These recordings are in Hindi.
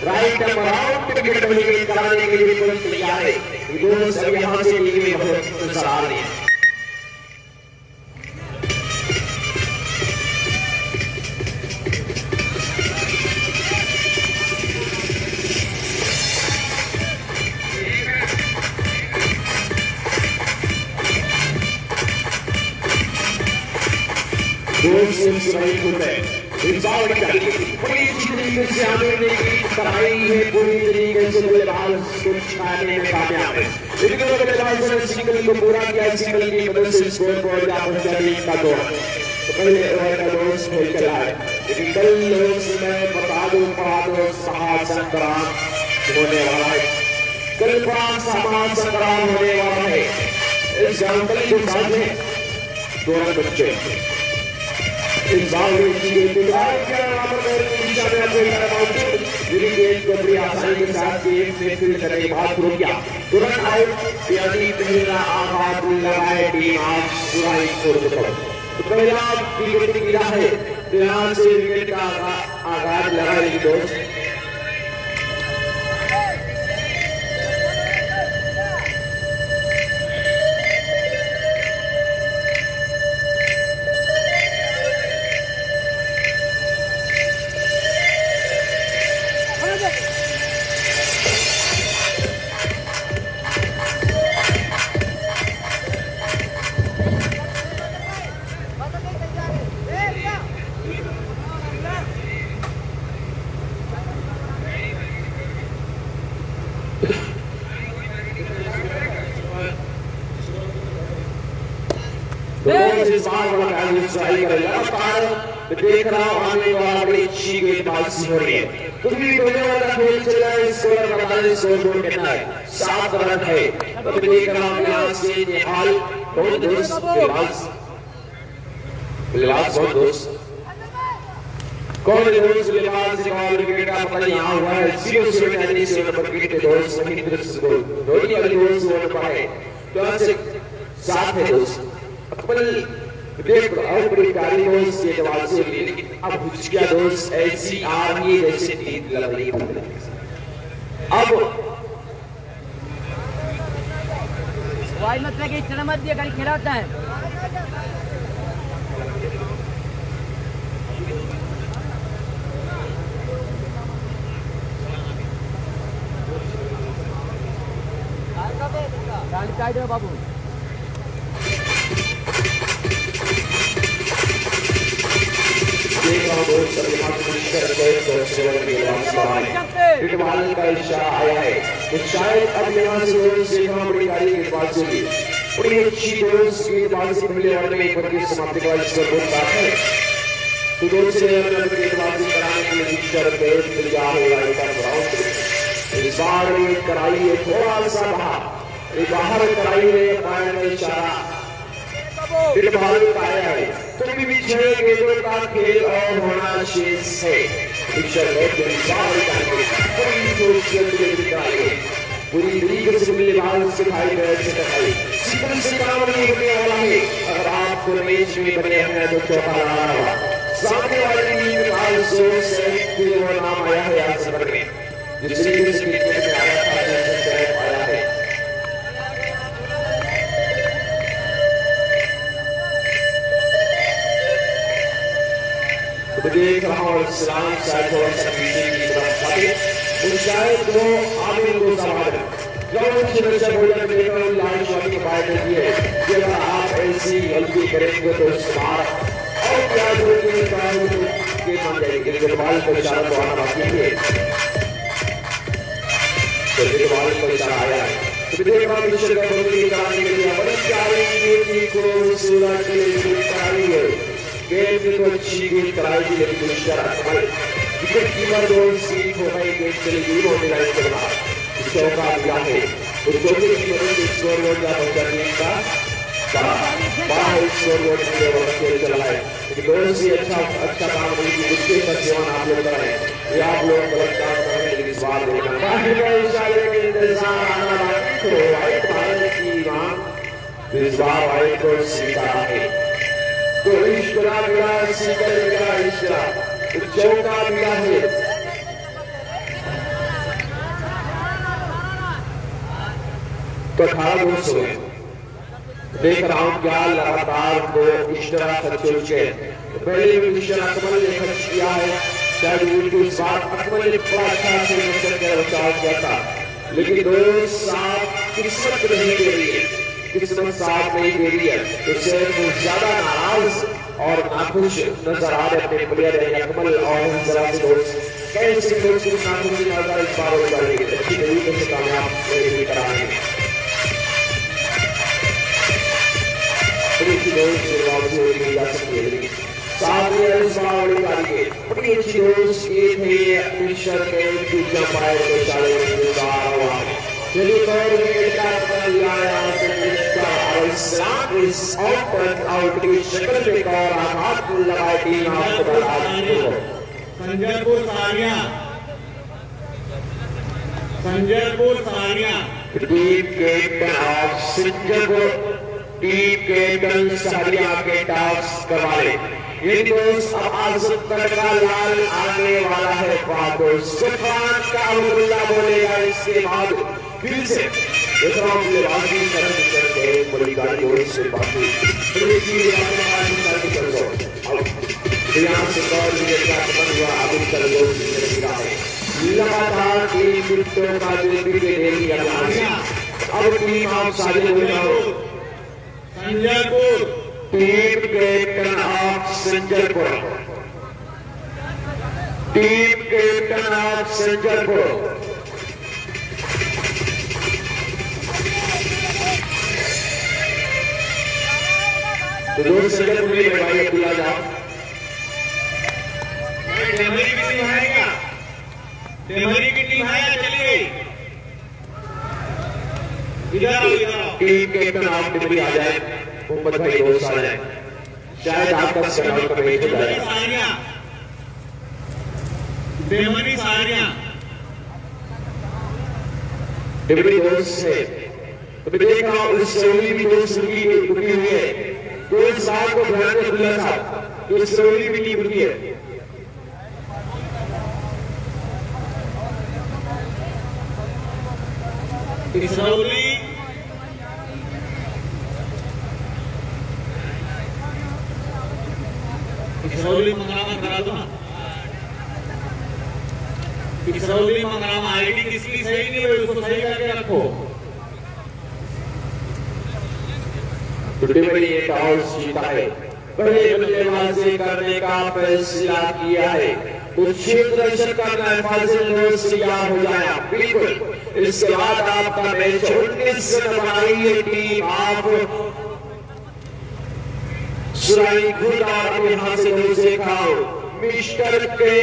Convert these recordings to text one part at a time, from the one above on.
Right number out wicket double कराने के लिए बिल्कुल तैयार है। दोस्त अब यहाँ से टीम में बहुत नजर आ रही है। पूरी तरीके से आने की कराई है, पूरी तरीके से बल्लेबाज को छाने में कामयाब है। बल्लेबाज ने सिंगल को पूरा किया, सिंगल की मदद से स्कोर बोर्ड का पहुंचाने का दौर तो पहले ओवर का दोस्त खेल चला है। लेकिन कल मैं बता दूं महासंग्राम होने वाला है, कल महासंग्राम होने वाला है। इस जानकारी के साथ में दोनों बच्चे आसानी के साथ गेम में फील्ड करने के बाद शुरू किया, तुरंत आउट यानी पहला आघात लगाए टीम आज पूरा स्कोर तो पहला विकेट गिरा है, यहाँ से विकेट का आघात लगाएगी दोस्त। देख रहा हूं आने वाला बड़ी अच्छी गेंदबाजी हो रही है। कुछ भी होने वाला खेल चल रहा है, स्कोर बताने स्कोर बोर्ड कितना है, 7 रन है। तो देख रहा हूं यहाँ से निहाल बहुत दोस्त बल्लेबाज बहुत दोस्त कौन दोस्त बल्लेबाज और विकेट का पता यहाँ हुआ है 0-0 यानी 0 नंबर विकेट दोस्त वहीं पर धोनी वाली दोस्त होने पर है तो यहाँ से 7 है दोस्त अपन देख और बड़ी प्यारी दोस्त ये जवाब से लेकिन अब हुचकिया दोस्त ऐसी आ रही है जैसे नींद लग रही है। अब वाई मत लगे, इतना मत दिया, कल खेला होता है। गाड़ी दो बाबू। का इशारा आया है तो शायद अब यहाँ से देखना बड़ी गाड़ी के पास होगी। बड़ी अच्छी दोस्त गेंदबाजी से पहले ओवर में एक बार की समाप्ति के बाद स्कोर बोर्ड बात है तो दूसरे ओवर में गेंदबाजी कराने के लिए पिक्चर पे तैयार हो रहा है। इस बार कराई है थोड़ा सा बाहर कराई है, पाया में इशारा फिर बाहर पाया है तो भी 6 गेंदों का खेल और होना शेष है। पूरी तरीके से बल्लेबाज सिखाई गए से काम नहीं होने वाला है। अगर आप मैच में बने हैं तो चौका लगाना होगा। सामने वाली टीम का जोर से वो नाम आया है आज सफर में जिस तरीके से क्रिकेट में आया था आया है। देख रहा हूँ इस्लाम शायद थोड़ा सा पीछे की तरफ आगे तो शायद वो आमिर को संभाल लाइन शॉट के बाद देखिए कि अगर आप ऐसी गलती करेंगे तो बाहर और क्या के मान जाएगी गेंदबाज को इशारा तो आना बाकी है तो गेंदबाज को इशारा आया है तो देख रहा हूँ मिशन का बदली कराने के लिए बड़ी प्यारी को सूरज के लिए कराई है गेंद में तो अच्छी गेंद कराई थी लेकिन विकेट कीपर दोनों सीट हो गई, गेंद चली गई होने लगे के बाद चौका मिला है तो चौके की मदद से स्कोर बोर्ड का पहुंचाने का बड़ा स्कोर बोर्ड में खेल चला है। लेकिन दोनों से अच्छा काम नहीं की उसके का सेवन आप लोग कर रहे हैं, ये आप लोग गलत काम कर रहे हैं। लेकिन इस बार इस बार वाइट को स्वीकारा है तो इश्करा मिला सीकर मिला इश्करा तो चौका मिला है तो 18 दोस्त हुए। देख रहा हूं क्या लगातार वो इस तरह खर्चे उनके पहले भी मिशन अकमल ने खर्च किया है, शायद उनकी इस बार अकमल ने बड़ा अच्छा से मिशन का बचाव किया था, लेकिन दोस्त साथ किस्मत नहीं दे रही है, किस्मत साथ नहीं दे रही है, उससे वो ज्यादा नाराज और नाखुश नजर आ रहे अपने प्लेयर अकमल और जरा से दोस्त कैसे दोस्त को नाखुश नजर इस बार हो जाएगी, अच्छी तरीके से कामयाब कराएंगे। बड़ी अच्छी दोस्त शुरुआत से होगी जा सकती है, साथ में इस बार बड़ी तारीखें बड़ी अच्छी दोस्त ये थे मिशन के दूसरा पाए तो सारे गुजार हुआ चलिए और विकेट का पता लगाया और इस्लाम इस आउट आउट की शक्ल में और आघात लगाए टीम आपको बता Sanjaypur Saria team captain of Sanjaypur team captain Saria के टॉस करवाले ये दोस्त अब आजम तड़का लाल आने वाला है बहादुर सुल्तान का अब्दुल्ला बोलेगा इसके बाद फिर से बाजी करके बड़ी गाड़ी और से बाकी बड़ी चीज आसमान की कर दो अब यहां से और विकेट का बन हुआ अभी कर दो गिरा है लगातार 3 विकेटों का विकेट दे दिया अब टीम आप सारे हो जाओ Sanjaypur team captain of Sanjaypur team captain of Sanjaypur तो दोस्त संजयपुर में भाई खुला जाओ टेमरी की टीम है क्या? टेमरी की टीम है या चली गई? इधर आओ टीम कैप्टन ऑफ टेमरी आ जाए मोहम्मद भाई दोस्त आ जाए शायद आपका सेनाल का मैच हो जाएगा टेमरी सारिया टेमरी दोस्त से तो मैं देख रहा हूँ इस सोली भी दोस्त रुकी हुई है तो इस बात को ध्यान में खुला था तो इस सोली भी टीम रुकी है इसरौली मंगरामा करा दो ना इसरौली मंगरामा आईडी किसकी सही नहीं हुई उसको सही करके रखो टेमरी ये टॉस जीता है पहले बल्लेबाजी करने का फैसला किया है तो क्षेत्र रक्षक करना है फाजिल दोस्त तैयार हो जाए बिल्कुल इसके बाद आपका मैच 19 रन बनाई टीम आप सुराई खुद आप यहां से दोस्त खाओ मिस्टर के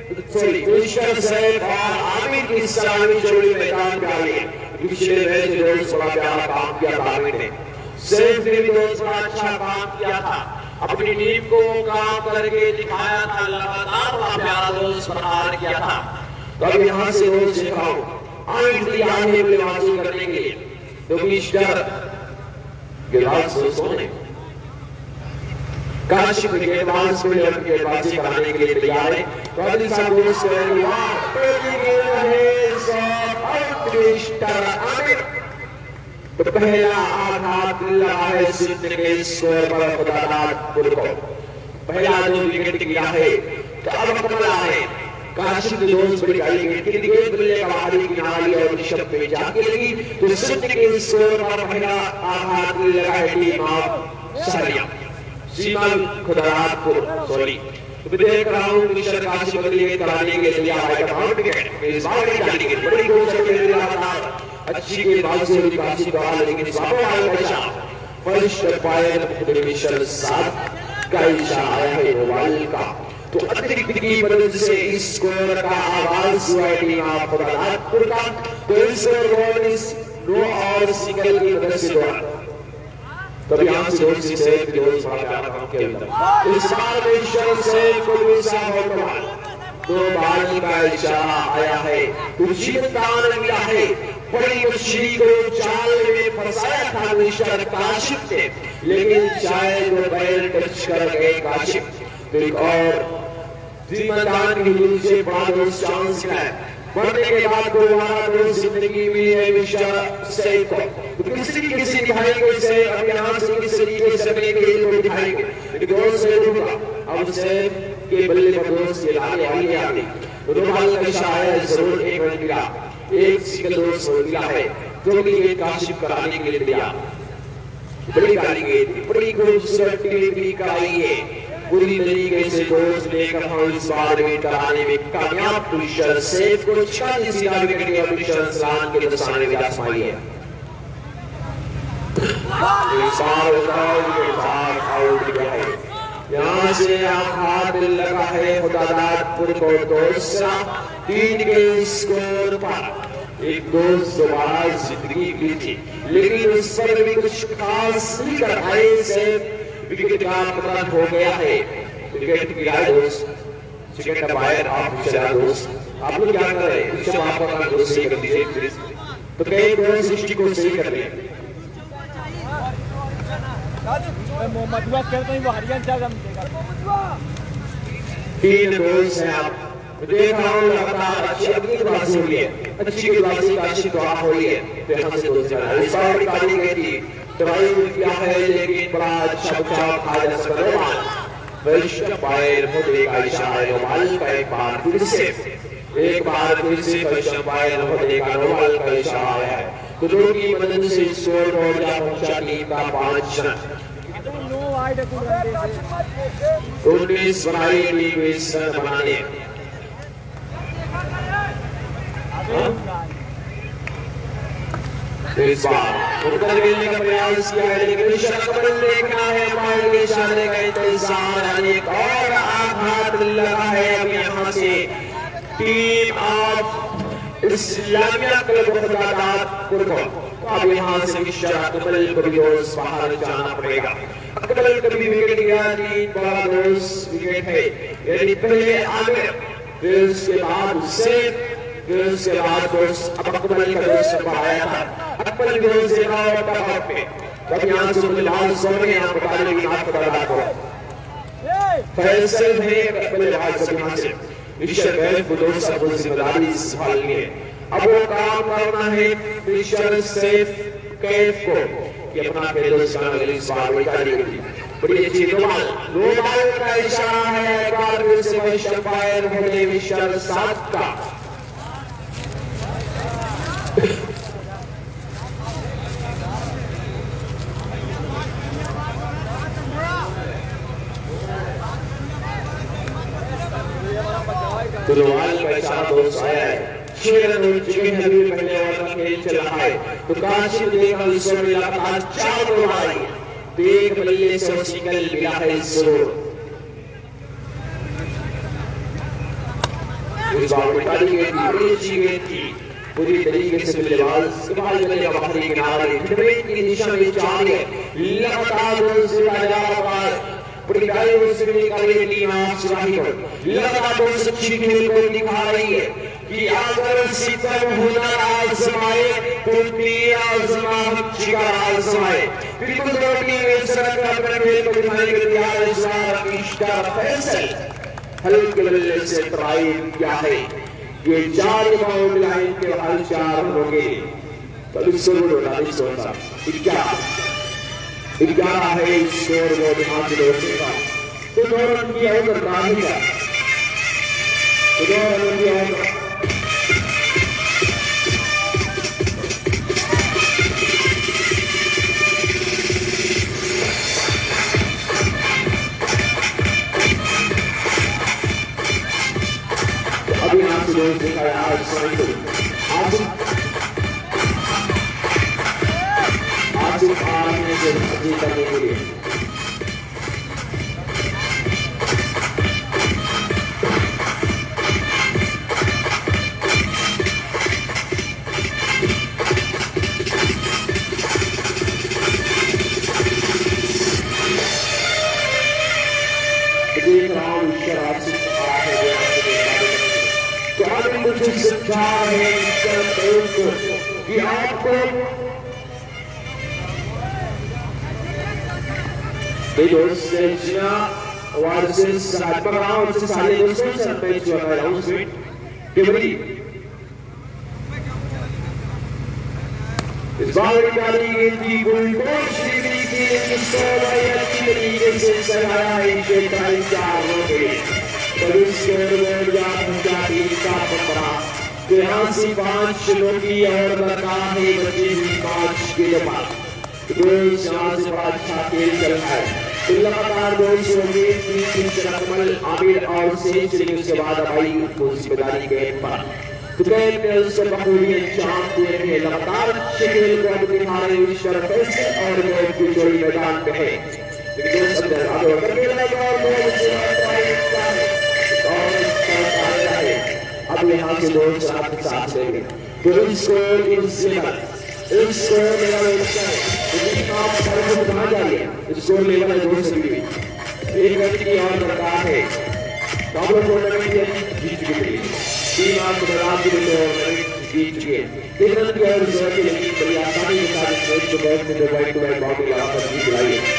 मिस्टर सैफ और आमिर की सलामी जोड़ी मैदान में आई पिछले मैच दोस्त बड़ा प्यारा काम किया था आमिर ने सैफ ने भी दोस्त बड़ा अच्छा काम किया था अपनी टीम को काम करके दिखाया था लगातार बड़ा प्यारा दोस्त बहार किया था तो अब यहाँ से दोस्त दिखाओ आमिर तैयार है बल्लेबाजी करने के लिए तो मिस्टर गिलास दोस्तों ने काशिफ गेंदबाज को गेंदबाजी कराने के लिए तैयार है तो अगली साल दोस्त तो पहला आघात लगा है सिंध के स्कोर पर खुदादादपुर को पहला जो विकेट गिरा है तो अब कमला है काशिफ दोस्त बड़ी गाड़ी गेंद की गेंद बल्ले का बाहरी किनारे और ऋषभ पे जाके लगी तो सिंध के स्कोर पर पहला आघात लगा है टीम ऑफ सहरिया सीमल खुदादादपुर सॉरी तो देख रहा हूं मिस्टर काशिफ के लिए कराने के लिए आएगा बाउंड विकेट इस बार भी जाने की बड़ी कोशिश कर रहा था अच्छी गेंदबाजी से काशिफ का लेकिन इस बार आया पैसा फर्स्ट पायर मिस्टर साहब का इशारा आया है ओवल का तो अतिरिक्त की मदद से इस स्कोर का आगाज हुआ टीम ऑफ खुदादादपुर का तो इस बॉल इस नो और सिंगल की मदद से दौड़ा तब यहाँ से दोस्त से दोस्त बड़ा प्यारा काम किया इस बार मिस्टर सैफ को दूसरा बॉल दो बाल का इशारा आया है तो जीतदान मिला है बड़ी मछली को जाल में फंसाया था मिस्टर काशिफ ने लेकिन शायद वो बैल टच कर गए काशिफ तो एक और जिम्मेदार की नीचे बड़ा दोस्त चांस है मरने के बाद दोबारा दोस्त जिंदगी में मिस्टर सैफ को तो किसी भाई को से अब यहाँ से किस तरीके से अपने के लिए दिखाएंगे लेकिन दोस्त से होगा अब सैफ के बल्ले पर दोस्त ये लाने वाली आ गई रुमाल का इशारा है जरूर एक रन मिला एक सिंगल दोस्त मिला है जो कि ये काशिफ कराने के लिए दिया बड़ी गाली गई थी बड़ी खूबसूरत टीम कराई है पूरी तरीके से दोस्त लेकर हम इस बार में कराने में कामयाब मिस्टर सैफ को 40 विकेट के मिस्टर सलाम के दस्ताने में आजमाई है इस बार आउट गया है यहाँ से हाथ लगा है खुदादादपुर को दूसरा 3 के स्कोर पर एक दोस्त दोबारा जिंदगी की थी लेकिन उस पर भी कुछ खास नहीं कर पाए से विकेट का पतन हो गया है विकेट गिरा दोस्त विकेट बाहर आप चला दोस्त आप लोग क्या कर रहे हैं पीछे आपका दोस्त सही कर दीजिए तो कई दोस्त दृष्टि को सही कर रहे हैं मोहम्मद खेलते हैं वो हरियाणा जागा मिलेगा 3 दोस्त हैं आप देख रहा हूँ लगातार अच्छी अपनी बाजी हो रही है अच्छी बाजी का अच्छी दुआ हो रही है तो यहाँ से दोस्त जा रहा है इस बार निकाली गई थी ट्राई किया है लेकिन बड़ा अच्छा बचाव खाजा सलमान वैश्व पायर होने का इशारा है नोमाल का एक बार फिर से वैश्व पायर होने का नोमाल का इशारा है तो दो की मदद से स्कोर को जा पहुंचा टीम का 5 रन 19 बनाई टीम इस रन बनाने इस बार उत्तर खेलने का प्रयास किया है लेकिन शक्ल देखना है पार के इशारे का इंतजार एक और आघात लगा है अब यहाँ से टीम ऑफ इस्लामिया क्लब खुदादादपुर को अब यहाँ से मिस्टर अकमल को भी रोज बाहर जाना पड़ेगा अकमल को भी विकेट गया 3 बड़ा रोज विकेट है यानी पहले आमिर फिर उसके बाद सैफ फिर उसके बाद दोस्त अब अकमल का दोस्त बढ़ाया था अकमल भी दोस्त देखा और पे तब यहाँ से बल्लेबाज सोने यहाँ बता दें कि हाथ पकड़ा को फैसल है बल्लेबाज सब यहाँ से मिस्टर बैफ को दोस्त सब जिम्मेदारी संभालनी है अब वो काम करना है मिस्टर सैफ कैफ को कि अपना दोस्त का इस बार वही करेगी बड़ी अच्छी रोमाल का इशारा है एक बार फिर से वैश्व पायर होने मिस्टर साथ का रोमाल का इशारा दोस्त आया है 6 रन हो चुके हैं अभी पहले वाला खेल चल रहा है तो काशिफ देखा इस ओवर में लगातार 4 बॉल आई तो एक बल्ले से सिंगल मिला है इस ओवर इस बार निकाली गई थी बड़ी अच्छी गेंद थी पूरी तरीके से बल्लेबाज कमाल करने का बाहरी किनारा की दिशा में जा रही है लगातार दोस्त का जा रहा है बड़ी गाड़ी उससे निकाली टीम ऑफ सिराही लगातार दोस्त अच्छी खेल को दिखा रही है कि अगर सितम हुनर आजमाए तो आजमा शिकार आजमाए बिल्कुल दो टीम इस तरह का अपने खेल को दिखाने के लिए तैयार है इस बार मिस्टर फैसल हल्के बल्ले से ट्राई किया है ये 4 बाउंड लाइन के बाहर 4 हो गए तभी शुरू होना नहीं सोचा 11 है स्कोर बोर्ड यहाँ से दोस्तों तो 2 रन की है करदानी का तो 2 रन की है अभी यहाँ से दोस्त दिखाया आज आने से अजीत करने के लिए देख रहा हूँ शराब से तो आगे मुझे समझा है कि आपको इस बार निकाली गेंद की बुलडोज डिग्री की जिसको बड़े अच्छी तरीके से सजाया है 4 पुलिस के का 15 यहाँ से 5 की और लगा है बची हुई 5 के बाद यहाँ से बड़ा अच्छा खेल चल रहा है। तो लगातार 200 रकमल आमिर और सेंचुरी उसके बाद अबाई को जिम्मेदारी गेंद पर गेंद में उससे बखूबी अंजाम दे रहे हैं। लगातार अच्छे खेल को अब दिखा रहे हैं ईश्वर फैसे और गेंद की जोड़ी मैदान में है। अब यहाँ से 2 साथ साथ लेंगे कहाँ जाइए स्कोर लेवल है 2 से भी एक रन की और दरकार है। जीत चुके थे 3 आठ मैदान के लिए जीत चुके हैं 3 रन की और लेकिन बड़ी आसानी के साथ मैच को बैट में 2 बाउंड्री लगाकर जीत लाई है।